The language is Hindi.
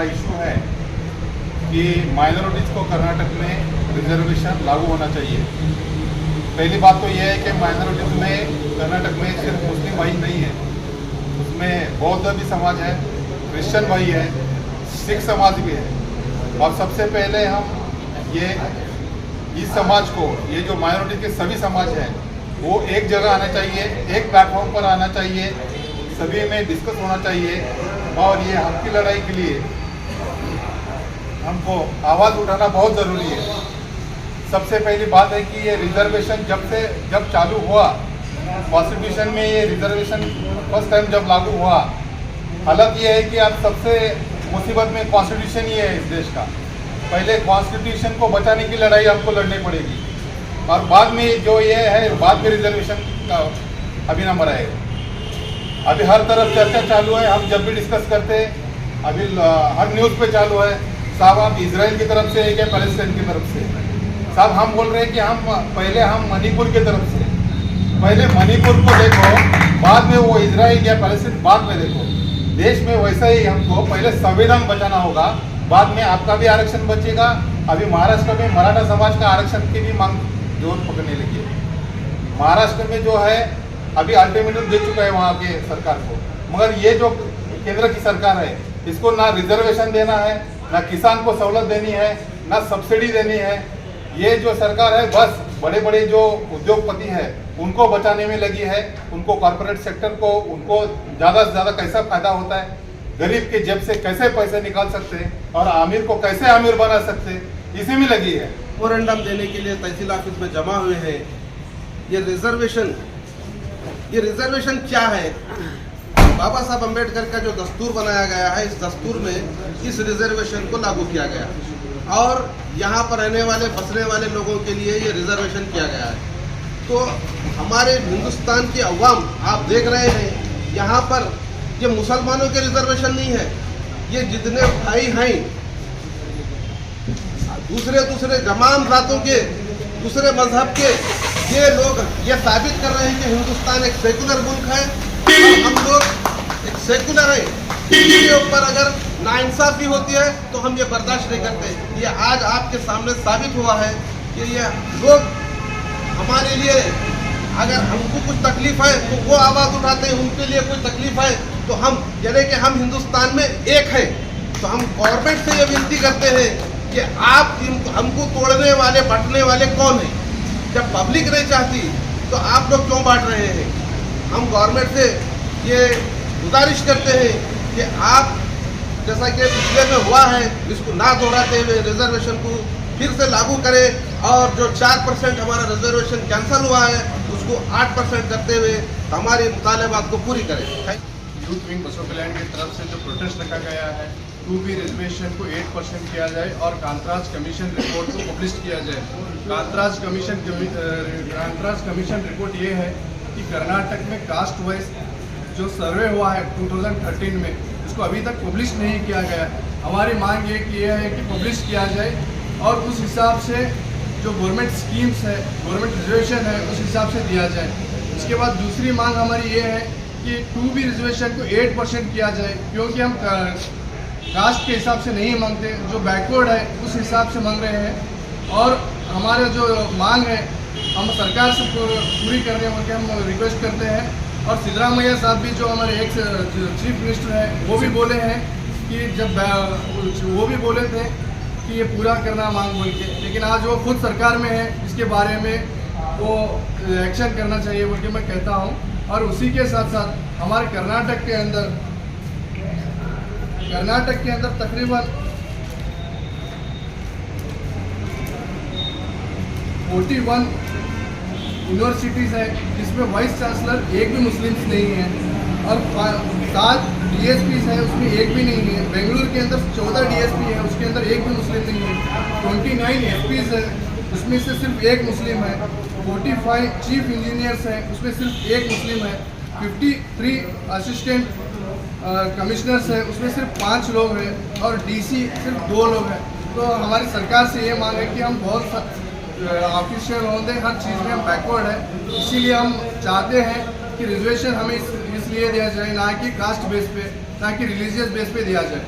बड़ा इशू है कि माइनॉरिटीज़ को कर्नाटक में रिजर्वेशन लागू होना चाहिए। पहली बात तो यह है कि माइनॉरिटीज़ में कर्नाटक में सिर्फ मुस्लिम भाई नहीं है, उसमें बौद्ध भी समाज है, क्रिश्चियन भाई है, सिख समाज भी है। और सबसे पहले हम इस समाज को, ये जो माइनॉरिटी के सभी समाज हैं, वो एक जगह आना चाहिए, एक प्लेटफॉर्म पर आना चाहिए, सभी में डिस्कस होना चाहिए। और ये हक की लड़ाई के लिए हमको आवाज़ उठाना बहुत ज़रूरी है। सबसे पहली बात है कि ये रिजर्वेशन जब चालू हुआ, कॉन्स्टिट्यूशन में ये रिजर्वेशन फर्स्ट टाइम जब लागू हुआ, हालत ये है कि अब सबसे मुसीबत में कॉन्स्टिट्यूशन ही है इस देश का। पहले कॉन्स्टिट्यूशन को बचाने की लड़ाई हमको लड़नी पड़ेगी और बाद में जो ये है, बाद में रिजर्वेशन का अभी नंबर आएगा। अभी हर तरफ चर्चा चालू है, हम जब भी डिस्कस करते हैं अभी हर न्यूज़ पे चालू है, साहब आप इजराइल की तरफ से है क्या पैलेस्टाइन की तरफ से? साहब हम बोल रहे हैं कि हम मणिपुर की तरफ से, पहले मणिपुर को देखो, बाद में वो इजराइल या पैलेस्टाइन बाद में देखो। देश में वैसा ही हमको पहले संविधान बचाना होगा, बाद में आपका भी आरक्षण बचेगा। अभी महाराष्ट्र में मराठा समाज का आरक्षण की भी मांग जोर पकड़ने लगी है। महाराष्ट्र में जो है अभी अल्टीमेटम दे चुका है वहाँ के सरकार को, मगर ये जो केंद्र की सरकार है, इसको ना रिजर्वेशन देना है, ना किसान को सहूलत देनी है, ना सब्सिडी देनी है। ये जो सरकार है बस बड़े बड़े जो उद्योगपति है उनको बचाने में लगी है, उनको कॉर्पोरेट सेक्टर को, उनको ज़्यादा से ज़्यादा कैसा फायदा होता है, गरीब के जेब से कैसे पैसे निकाल सकते हैं और अमीर को कैसे अमीर बना सकते हैं, इसी में लगी है। मेमोरेंडम देने के लिए तहसील ऑफिस में जमा हुए हैं। ये रिजर्वेशन क्या है? बाबा साहब अम्बेडकर का जो दस्तूर बनाया गया है, इस दस्तूर में इस रिजर्वेशन को लागू किया गया और यहाँ पर रहने वाले बसने वाले लोगों के लिए ये रिजर्वेशन किया गया है। तो हमारे हिंदुस्तान की अवाम आप देख रहे हैं, यहाँ पर ये मुसलमानों के रिजर्वेशन नहीं है, ये जितने भाई हैं दूसरे तमाम जातों के, दूसरे मजहब के, ये लोग ये साबित कर रहे हैं कि हिंदुस्तान एक सेकुलर मुल्क है और हम लोग एक सेकुलर है। इसके ऊपर अगर नाइंसाफी होती है तो हम ये बर्दाश्त नहीं करते। ये आज आपके सामने साबित हुआ है कि ये लोग हमारे लिए, अगर हमको कुछ तकलीफ है तो वो आवाज़ उठाते हैं, उनके लिए कोई तकलीफ है तो हम, यानी कि हम हिंदुस्तान में एक है। तो हम गवर्नमेंट से ये विनती करते हैं कि आप हमको तोड़ने वाले, बांटने वाले कौन हैं? जब पब्लिक नहीं चाहती तो आप लोग क्यों बांट रहे हैं? हम गवर्नमेंट से ये गुजारिश करते हैं कि आप, जैसा कि पिछले में हुआ है, इसको ना दोहराते हुए रिजर्वेशन को फिर से लागू करें और जो 4% हमारा रिजर्वेशन कैंसिल हुआ है उसको 8% करते हुए हमारे मुतालबात को पूरी करें। यूथ विंग बसव कल्याण की तरफ से जो प्रोटेस्ट रखा गया है, 2B रिजर्वेशन को 8% किया जाए और कांतराज कमीशन रिपोर्ट को पब्लिश किया जाए। कांतराज कमीशन रिपोर्ट ये है कि कर्नाटक में कास्ट वाइज जो सर्वे हुआ है 2013 में, उसको अभी तक पब्लिश नहीं किया गया। हमारी मांग ये है कि पब्लिश किया जाए और उस हिसाब से जो गवर्नमेंट स्कीम्स है, गवर्नमेंट रिजर्वेशन है, उस हिसाब से दिया जाए। इसके बाद दूसरी मांग हमारी ये है कि 2B रिजर्वेशन को 8% किया जाए, क्योंकि हम कास्ट के हिसाब से नहीं मांगते, जो बैकवर्ड है उस हिसाब से मांग रहे हैं। और हमारे जो मांग है हम सरकार से पूरी करने के हम रिक्वेस्ट करते हैं। और सिद्धरामैया साहब भी, जो हमारे एक्स चीफ मिनिस्टर हैं, वो भी बोले हैं कि वो भी बोले थे कि ये पूरा करना मांग बोल के, लेकिन आज वो खुद सरकार में है, इसके बारे में वो एक्शन करना चाहिए बोल के मैं कहता हूँ। और उसी के साथ साथ हमारे कर्नाटक के अंदर तकरीबन 41 यूनिवर्सिटीज़ है, जिसमें वाइस चांसलर एक भी मुस्लिम्स नहीं है और 7 DSPs है, उसमें एक भी नहीं है। बेंगलुरु के अंदर 14 DSP है, उसके अंदर एक भी मुस्लिम नहीं है। 29 SPs है, उसमें से सिर्फ एक मुस्लिम है। 45 चीफ इंजीनियर्स हैं, उसमें सिर्फ एक मुस्लिम है। 53 असिस्टेंट कमिश्नर्स है, उसमें सिर्फ 5 लोग हैं और DC सिर्फ 2 लोग हैं। तो हमारी सरकार से ये मांग है कि हम बहुत ऑफिशियल होते हर चीज़ में हम बैकवर्ड है, इसीलिए हम चाहते हैं कि रिजर्वेशन हमें इसलिए दिया जाए, ना कि कास्ट बेस पे, ना कि रिलीजियस बेस पे दिया जाए।